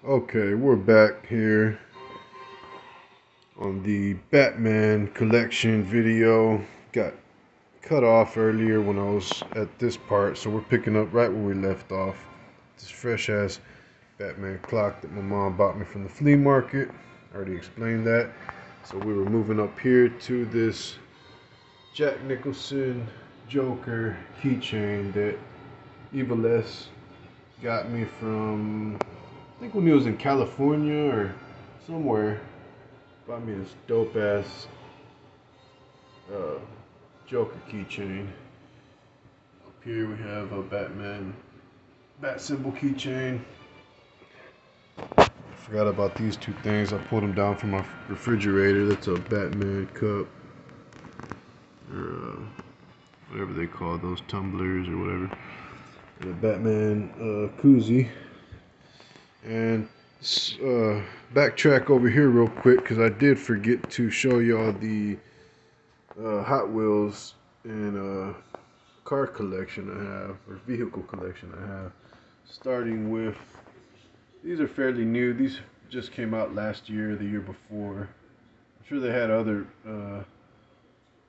Okay, we're back here on the Batman collection video. Got cut off earlier when I was at this part, so we're picking up right where we left off. This fresh ass Batman clock that my mom bought me from the flea market. I already explained that. So we were moving up here to this Jack Nicholson Joker keychain that Evil S got me from, I think when he was in California or somewhere. Bought me this dope ass uh, Joker keychain. Up here we have a Batman bat symbol keychain. Forgot about these two things. I pulled them down from my refrigerator. That's a Batman cup, or whatever they call those, tumblers or whatever. And a Batman koozie. And backtrack over here real quick because I did forget to show y'all the Hot Wheels and car collection I have, or vehicle collection I have. Starting with, these are fairly new. These just came out last year, the year before. I'm sure they had other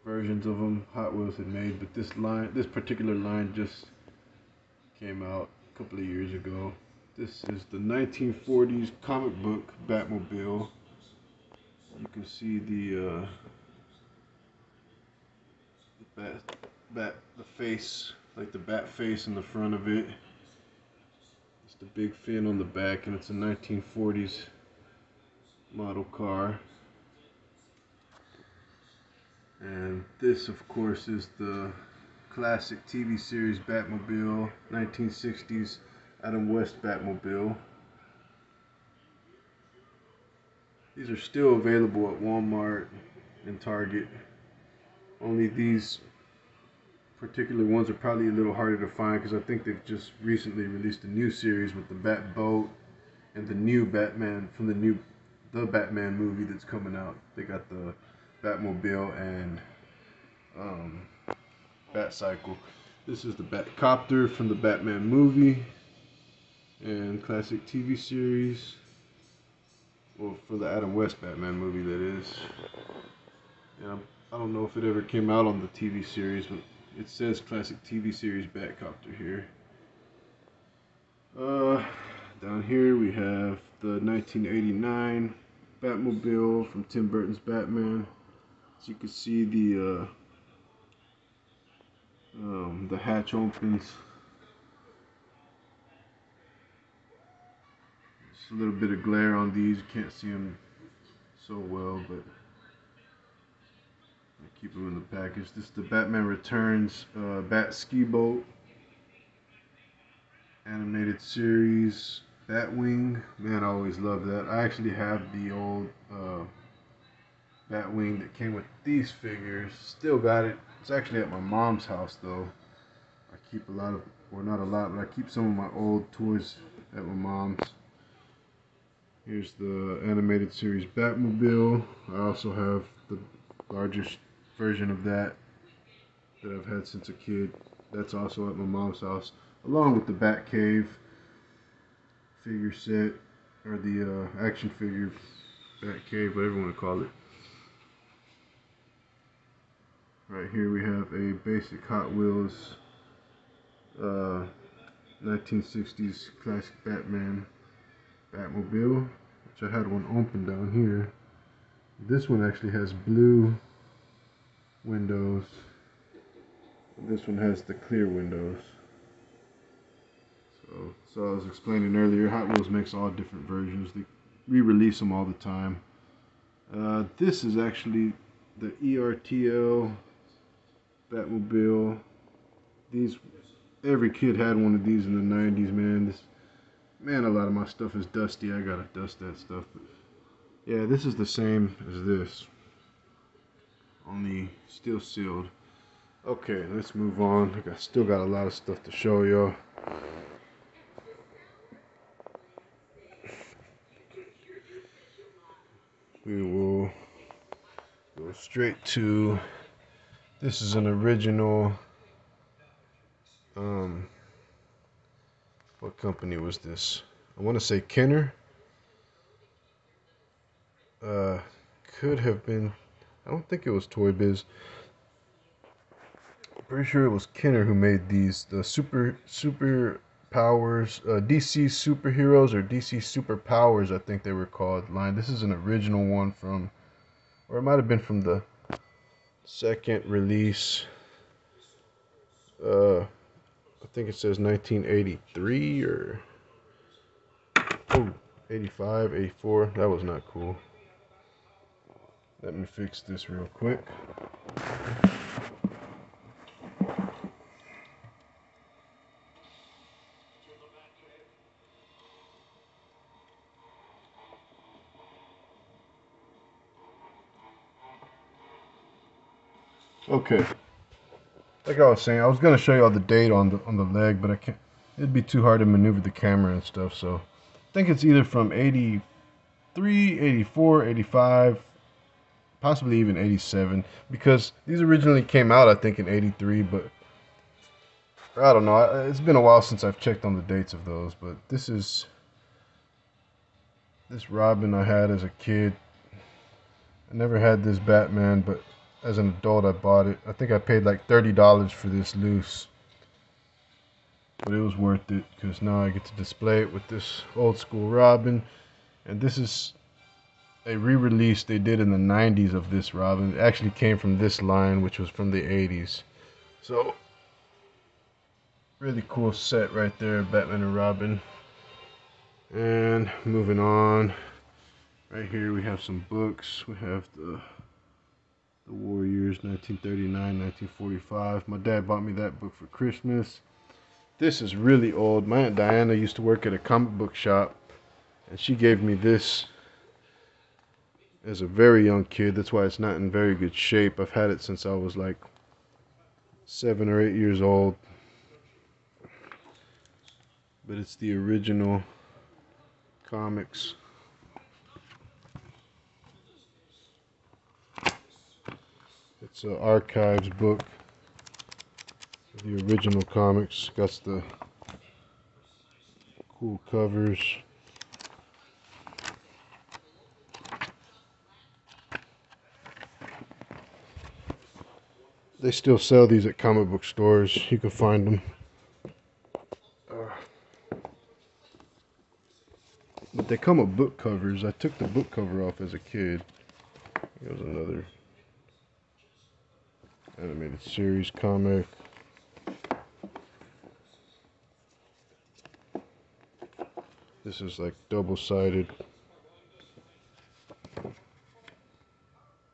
versions of them Hot Wheels had made, but this particular line just came out a couple of years ago. This is the 1940s comic book Batmobile. You can see the face, like the bat face in the front of it. It's the big fin on the back, and it's a 1940s model car. And this, of course, is the classic TV series Batmobile, 1960s Adam West Batmobile. These are still available at Walmart and Target. Only these particular ones are probably a little harder to find because I think they've just recently released a new series with the Bat Boat and the new Batman from the Batman movie that's coming out. They got the Batmobile and Batcycle. This is the Batcopter from the Batman movie and classic TV series. Well, for the Adam West Batman movie, that is. And I don't know if it ever came out on the TV series, but it says classic TV series Batcopter here. Down here we have the 1989 Batmobile from Tim Burton's Batman. As you can see, the hatch opens. Just a little bit of glare on these. You can't see them so well, but I keep them in the package. This is the Batman Returns Bat Ski Boat animated series Batwing. Man, I always loved that. I actually have the old Batwing that came with these figures. Still got it. It's actually at my mom's house though. I keep a lot of, or not a lot, but I keep some of my old toys at my mom's. Here's the animated series Batmobile. I also have the largest version of that I've had since a kid. That's also at my mom's house, along with the Batcave figure set, or the action figure Batcave, whatever you want to call it. Right here we have a basic Hot Wheels 1960s classic Batman Batmobile, which I had one open down here. This one actually has blue windows. This one has the clear windows. So I was explaining earlier, Hot Wheels makes all different versions. They re-release them all the time. This is actually the ERTL Batmobile. Every kid had one of these in the 90s, man. A lot of my stuff is dusty. I gotta dust that stuff. But yeah, this is the same as this, only still sealed. Okay, let's move on. I still got a lot of stuff to show y'all. We will go straight to, this is an original, what company was this? I want to say Kenner. Uh, could have been. I don't think it was Toy Biz. Pretty sure it was Kenner who made these. The super powers, DC superheroes or DC super powers, I think they were called. Line. This is an original one from, or it might have been from the second release. I think it says 1983 or oh 85, 84. That was not cool. Let me fix this real quick. Okay. Like I was saying, I was gonna show you all the date on the leg, but I can't. It'd be too hard to maneuver the camera and stuff. So I think it's either from 83, 84, 85, possibly even 87, because these originally came out I think in 83, but I don't know. It's been a while since I've checked on the dates of those, but this is this Robin I had as a kid. I never had this Batman, but as an adult I bought it. I think I paid like $30 for this loose, but it was worth it because now I get to display it with this old school Robin. And this is a re-release they did in the 90s of this Robin. It actually came from this line, which was from the 80s. So really cool set right there, Batman and Robin. And moving on, right here we have some books. We have the Warriors, 1939, 1945. My dad bought me that book for Christmas. This is really old. My Aunt Diana used to work at a comic book shop, and she gave me this as a very young kid. That's why it's not in very good shape. I've had it since I was like 7 or 8 years old. But it's the original comics. It's an archives book. The original comics. Got the cool covers. They still sell these at comic book stores. You can find them. But they come with book covers. I took the book cover off as a kid. Here's another animated series comic. This is like double-sided.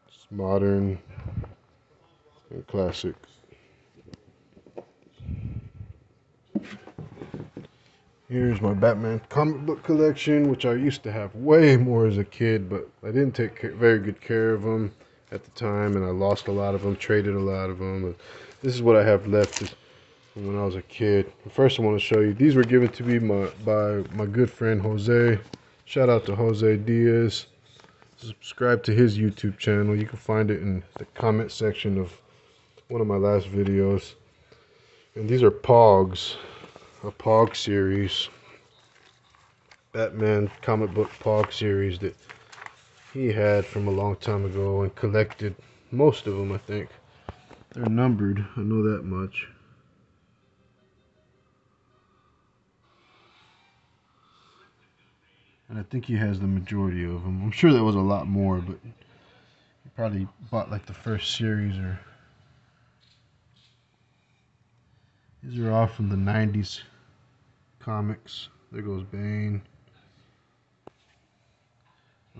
It's modern and classic. Here's my Batman comic book collection, which I used to have way more as a kid, but I didn't take very good care of them at the time, and I lost a lot of them, traded a lot of them. And this is what I have left from when I was a kid. First, I want to show you, these were given to me by my good friend Jose. Shout out to Jose Diaz. Subscribe to his YouTube channel. You can find it in the comment section of one of my last videos. And these are Pogs. A Pog series, Batman comic book Pog series that he had from a long time ago and collected most of them. I think they're numbered, I know that much. And I think he has the majority of them. I'm sure there was a lot more, but he probably bought like the first series. Or these are all from the 90s comics. There goes Bane.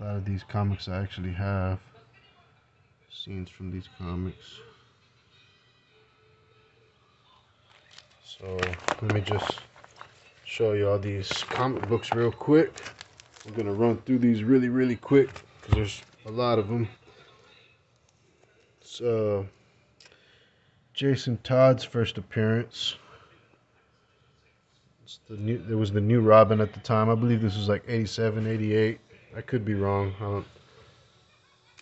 A lot of these comics I actually have scenes from these comics. So let me just show you all these comic books real quick. I'm gonna run through these really quick because there's a lot of them. It's Jason Todd's first appearance. There was the new Robin at the time. I believe this was like 87, 88. I could be wrong.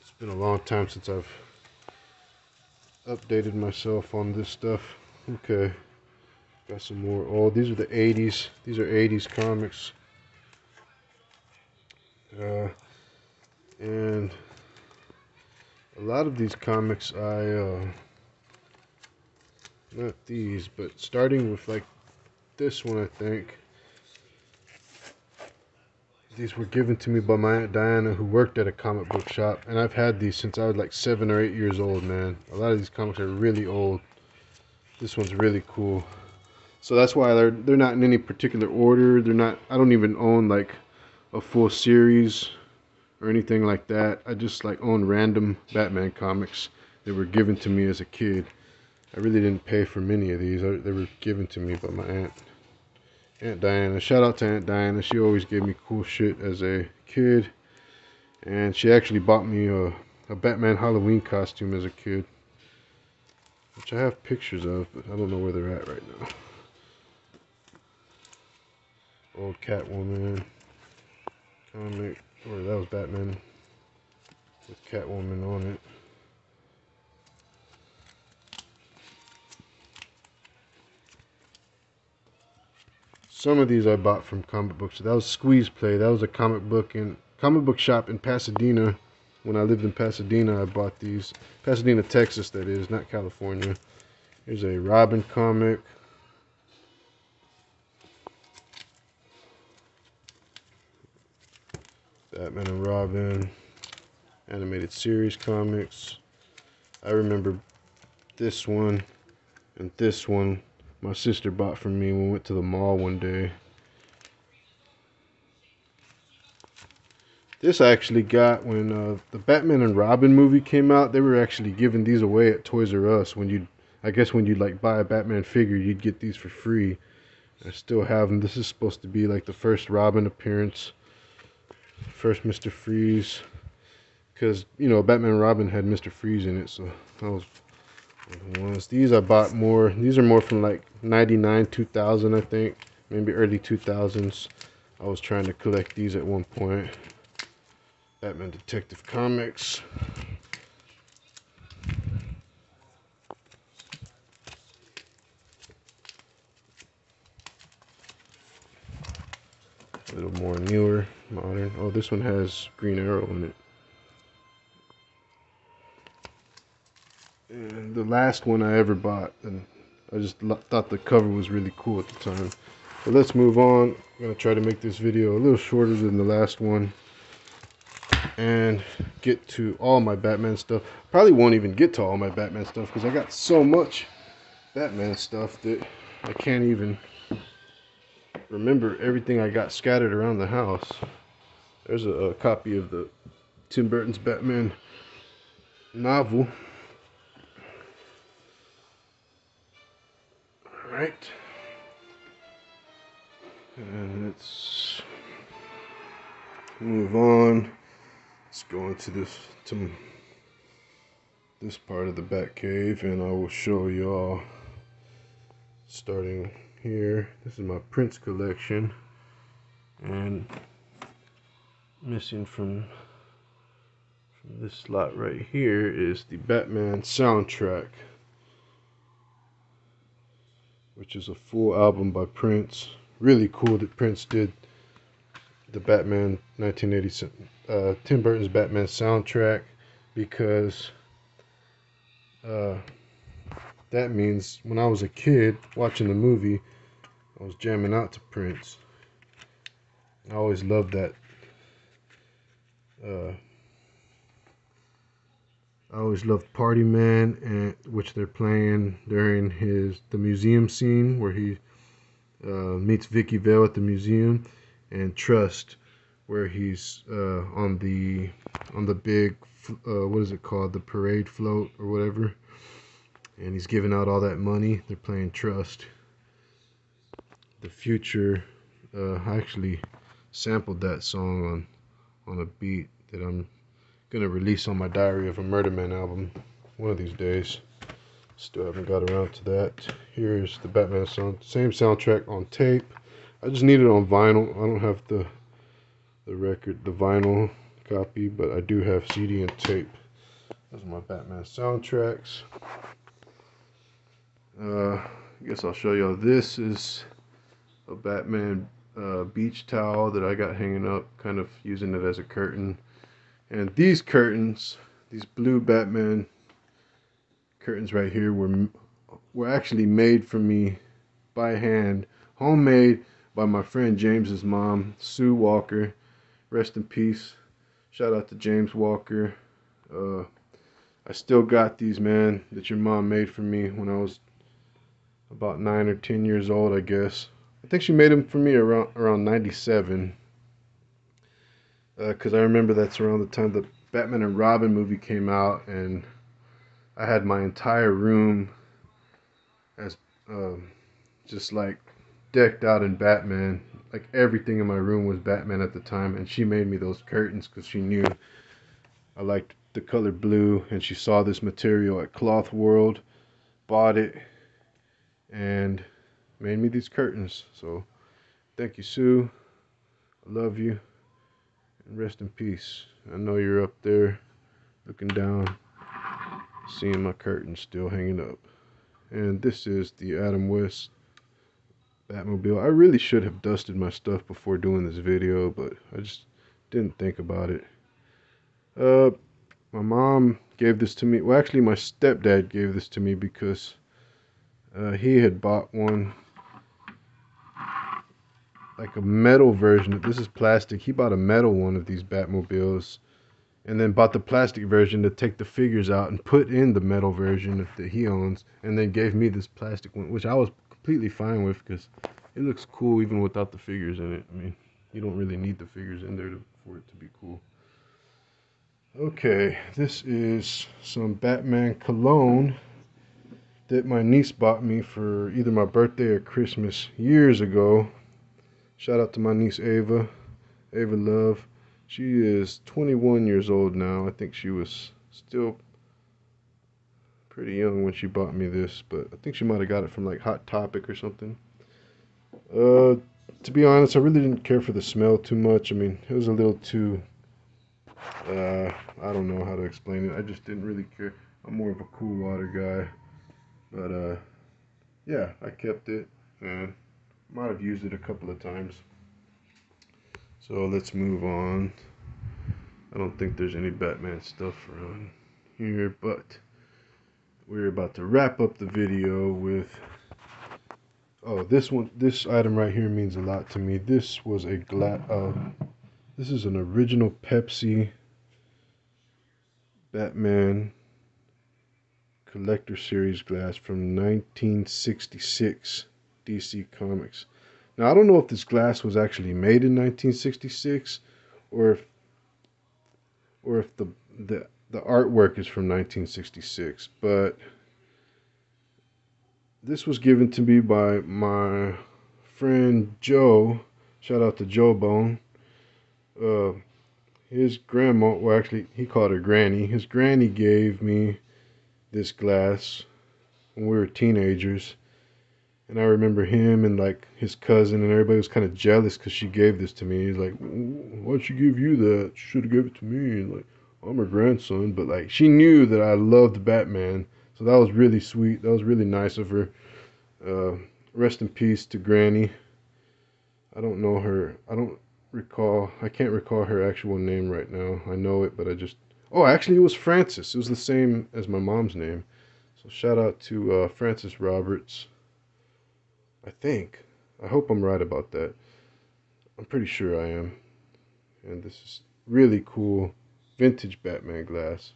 It's been a long time since I've updated myself on this stuff. Okay. Got some more. Oh, these are the 80s. These are 80s comics. And a lot of these comics not these, but starting with like this one, I think. These were given to me by my Aunt Diana, who worked at a comic book shop, and I've had these since I was like 7 or 8 years old, man. A lot of these comics are really old. This one's really cool. So that's why they're not in any particular order. They're not. I don't even own like a full series or anything like that. I just like own random Batman comics that were given to me as a kid. I really didn't pay for many of these. They were given to me by my Aunt Diana. Shout out to Aunt Diana. She always gave me cool shit as a kid. And she actually bought me a Batman Halloween costume as a kid, which I have pictures of, but I don't know where they're at right now. Old Catwoman comic. Or that was Batman with Catwoman on it. Some of these I bought from comic books. That was Squeeze Play. That was a comic book shop in Pasadena. When I lived in Pasadena, I bought these. Pasadena, Texas, that is, not California. Here's a Robin comic. Batman and Robin animated series comics. I remember this one and this one my sister bought for me when we went to the mall one day. This I actually got when the Batman and Robin movie came out. They were actually giving these away at Toys R Us. I guess when you'd like buy a Batman figure, you'd get these for free. I still have them. This is supposed to be like the first Robin appearance, first Mr. Freeze, because you know Batman and Robin had Mr. Freeze in it, so that was one of the ones. These I bought more. These are more from like 99, 2000, I think, maybe early 2000s. I was trying to collect these at one point. Batman Detective Comics. A little more newer, modern. Oh, this one has Green Arrow in it. And the last one I ever bought, and I just thought the cover was really cool at the time. But let's move on. I'm going to try to make this video a little shorter than the last one and get to all my Batman stuff. Probably won't even get to all my Batman stuff because I got so much Batman stuff that I can't even remember everything I got scattered around the house. There's a copy of the Tim Burton's Batman novel. Alright. And let's move on. Let's go into this part of the Batcave, and I will show y'all starting here. This is my Prince collection, and missing from this slot right here is the Batman soundtrack, which is a full album by Prince. Really cool that Prince did the Batman 1987 Tim Burton's Batman soundtrack, because that means when I was a kid watching the movie, I was jamming out to Prince. I always loved that. I always loved Party Man, which they're playing during the museum scene where he meets Vicky Vale at the museum, and Trust, where he's on the big what is it called, the parade float or whatever, and he's giving out all that money. They're playing Trust. The Future actually sampled that song on a beat that I'm gonna release on my Diary of a Murder Man album one of these days. Still haven't got around to that. Here's the Batman song, same soundtrack on tape. I just need it on vinyl. I don't have the record, the vinyl copy, but I do have CD and tape. Those are my Batman soundtracks. I guess I'll show y'all. This is a Batman beach towel that I got hanging up, kind of using it as a curtain. And these curtains, these blue Batman curtains right here, were actually made for me by hand, homemade by my friend James's mom, Sue Walker. Rest in peace. Shout out to James Walker. I still got these, man, that your mom made for me when I was about 9 or 10 years old, I guess. I think she made them for me around 97. Because I remember that's around the time the Batman and Robin movie came out, and I had my entire room as just like decked out in Batman. Like everything in my room was Batman at the time, and she made me those curtains because she knew I liked the color blue, and she saw this material at Cloth World, bought it, and made me these curtains. So thank you, Sue. I love you, and rest in peace. I know you're up there looking down, seeing my curtains still hanging up. And this is the Adam West Batmobile. I really should have dusted my stuff before doing this video, but I just didn't think about it. My mom gave this to me. Well, actually, my stepdad gave this to me because he had bought one, like a metal version. This is plastic. He bought a metal one of these Batmobiles, and then bought the plastic version to take the figures out and put in the metal version that he owns, and then gave me this plastic one, which I was completely fine with because it looks cool even without the figures in it. I mean, you don't really need the figures in there for it to be cool. Okay, this is some Batman Cologne that my niece bought me for either my birthday or Christmas years ago. Shout out to my niece Ava Love. She is 21 years old now. I think she was still pretty young when she bought me this, but I think she might have got it from like Hot Topic or something. To be honest, I really didn't care for the smell too much. I mean, it was a little too, I don't know how to explain it. I just didn't really care. I'm more of a cool water guy. But, yeah, I kept it, and might have used it a couple of times. So let's move on. I don't think there's any Batman stuff around here, but we're about to wrap up the video with, oh, this item right here means a lot to me. This was a this is an original Pepsi Batman Collector Series glass from 1966 DC Comics. Now, I don't know if this glass was actually made in 1966 or if the artwork is from 1966, but this was given to me by my friend Joe. Shout out to Joe Bone. His grandma, well, actually, he called her Granny. His granny gave me this glass when we were teenagers, and I remember him and like his cousin and everybody was kind of jealous because she gave this to me. He's like, why'd she give you that? She should have given it to me. And like, I'm her grandson, but like she knew that I loved Batman, so that was really sweet. That was really nice of her. Rest in peace to Granny. I don't know her. I can't recall her actual name right now. I know it, but oh, actually, it was Frances. It was the same as my mom's name. So shout out to Frances Roberts. I think. I hope I'm right about that. I'm pretty sure I am. And this is really cool vintage Batman glass.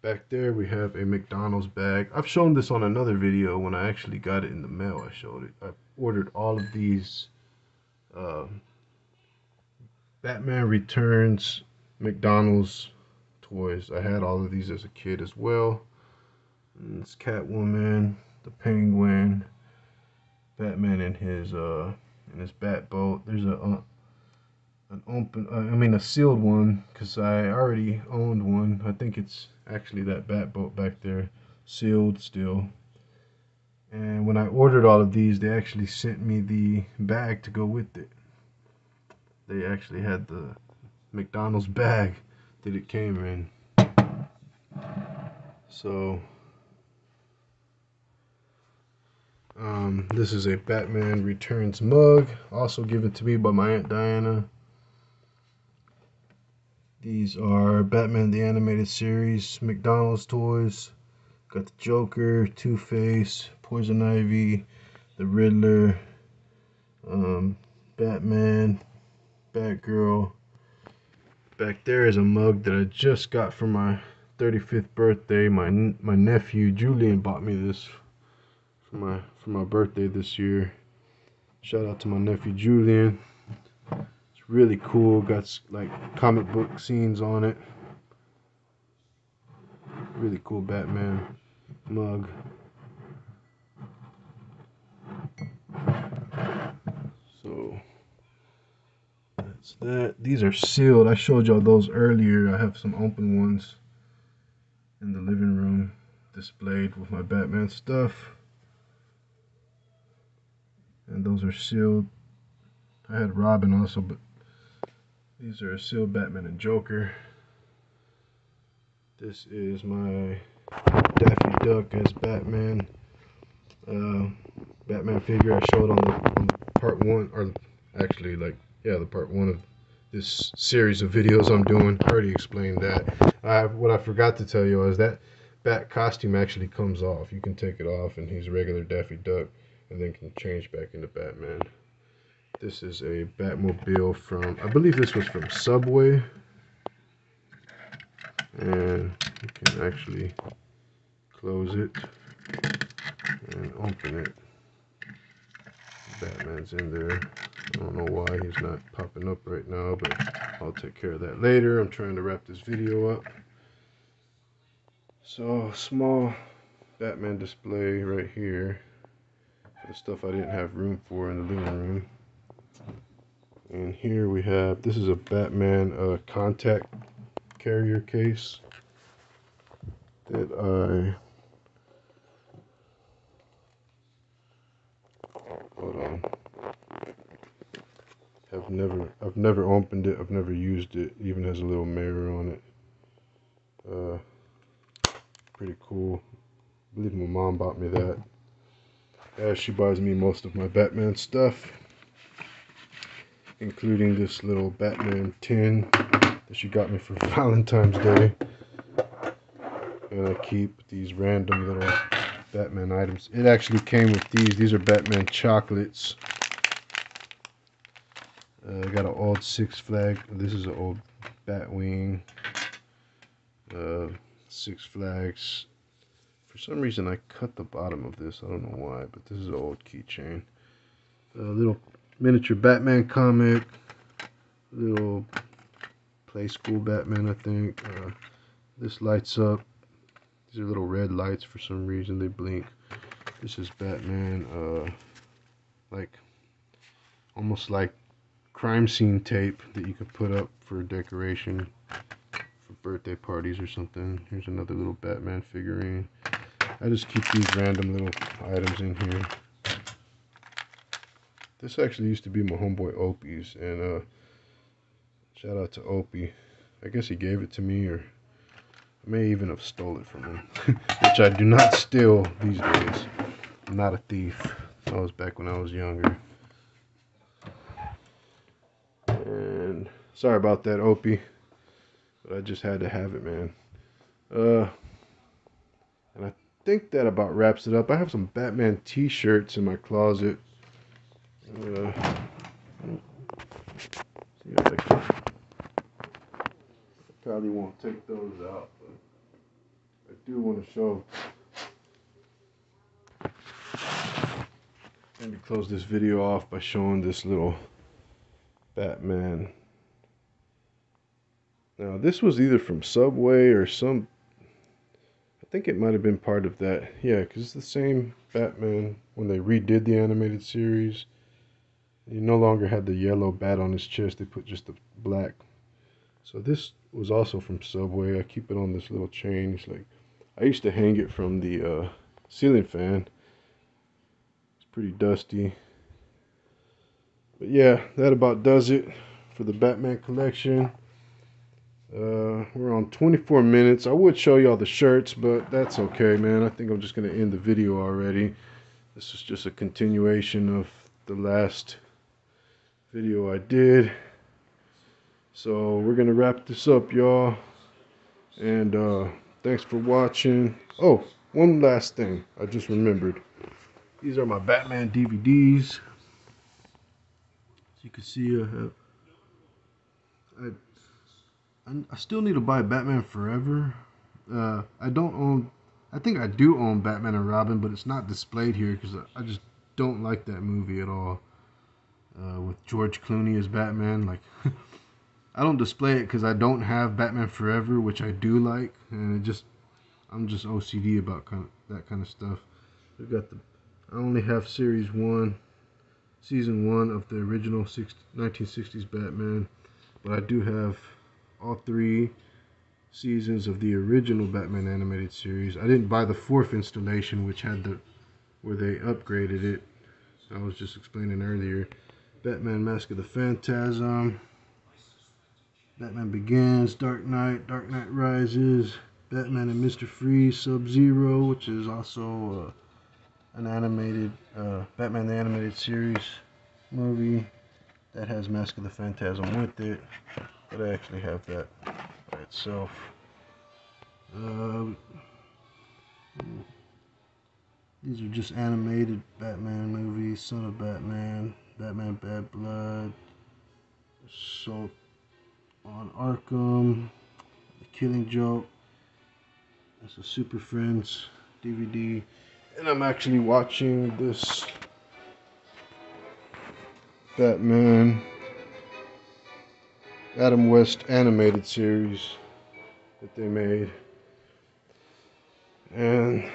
Back there we have a McDonald's bag. I've shown this on another video when I actually got it in the mail. I showed it. I ordered all of these Batman Returns McDonald's toys. I had all of these as a kid as well. And it's Catwoman, the Penguin, Batman in his bat boat. There's a sealed one because I already owned one. I think it's actually that bat boat back there, sealed still. And when I ordered all of these, they actually sent me the bag to go with it. They actually had the McDonald's bag that it came in. So this is a Batman Returns mug, also given to me by my Aunt Diana. These are Batman the Animated Series McDonald's toys. Got the Joker, Two-Face, Poison Ivy, the Riddler, Batman, Batgirl. Back there is a mug that I just got for my 35th birthday. My nephew Julian bought me this for my birthday this year. Shout out to my nephew Julian. It's really cool. Got like comic book scenes on it. Really cool Batman mug. So that's that. These are sealed. I showed y'all those earlier. I have some open ones in the living room displayed with my Batman stuff. And those are sealed. I had Robin also, but these are sealed Batman and Joker. This is my Daffy Duck as Batman. Batman figure I showed on the part one, or actually the part one of this series of videos I'm doing. I already explained that. What I forgot to tell you is that Bat costume actually comes off. You can take it off and he's a regular Daffy Duck and then can change back into Batman. This is a Batmobile from, I believe this was from Subway. And you can actually close it and open it. Batman's in there. I don't know why he's not popping up right now, but I'll take care of that later. I'm trying to wrap this video up. So, small Batman display right here for the stuff I didn't have room for in the living room. And here we have, this is a Batman contact carrier case that hold on. I've never opened it. I've never used it. It even has a little mirror on it. Pretty cool. I believe my mom bought me that. She buys me most of my Batman stuff, including this little Batman tin that she got me for Valentine's Day. And I keep these random little Batman items. It actually came with these. These are Batman chocolates. I got an old Six Flags. This is an old Batwing. Six Flags. For some reason, I cut the bottom of this. I don't know why, but this is an old keychain. A little miniature Batman comic. Little Play School Batman, I think. This lights up. These are little red lights for some reason. They blink. This is Batman, almost like crime scene tape that you could put up for decoration for birthday parties or something. Here's another little Batman figurine. I just keep these random little items in here. This actually used to be my homeboy Opie's, and shout out to Opie. I guess he gave it to me, or I may even have stole it from him, which I do not steal these days. I'm not a thief. That was back when I was younger. And sorry about that, Opie, but I just had to have it, man. And I think that about wraps it up. I have some Batman t-shirts in my closet. See if I can. I probably won't take those out, but I do want to show. Let me close this video off by showing this little Batman. Now, this was either from Subway or some, I think it might have been part of that. Yeah, because it's the same Batman when they redid the animated series. He no longer had the yellow bat on his chest. They put just the black. So this was also from Subway. I keep it on this little chain. It's like, I used to hang it from the ceiling fan. It's pretty dusty. But yeah, that about does it for the Batman collection. We're on 24 minutes. I would show y'all the shirts, but that's okay, man. I think I'm just going to end the video already. This is just a continuation of the last video I did. So we're gonna wrap this up, y'all. And thanks for watching. Oh, one last thing I just remembered. These are my Batman DVDs. As you can see, I still need to buy Batman Forever. I don't own. I think I do own Batman and Robin, but it's not displayed here because I just don't like that movie at all. With George Clooney as Batman, like I don't display it because I don't have Batman Forever, which I do like, and I'm just OCD about that kind of stuff. I've got I only have Series 1, Season 1 of the original 1960s Batman, but I do have all 3 seasons of the original Batman animated series. I didn't buy the 4th installation, which had where they upgraded it. I was just explaining earlier. Batman Mask of the Phantasm, Batman Begins, Dark Knight Rises, Batman and Mr. Freeze, Sub-Zero, which is also an animated Batman the Animated Series movie that has Mask of the Phantasm with it, but I actually have that by itself. These are just animated Batman movies: Son of Batman, Batman Bad Blood, Assault on Arkham, The Killing Joke. That's a Super Friends DVD. And I'm actually watching this Batman Adam West animated series that they made. And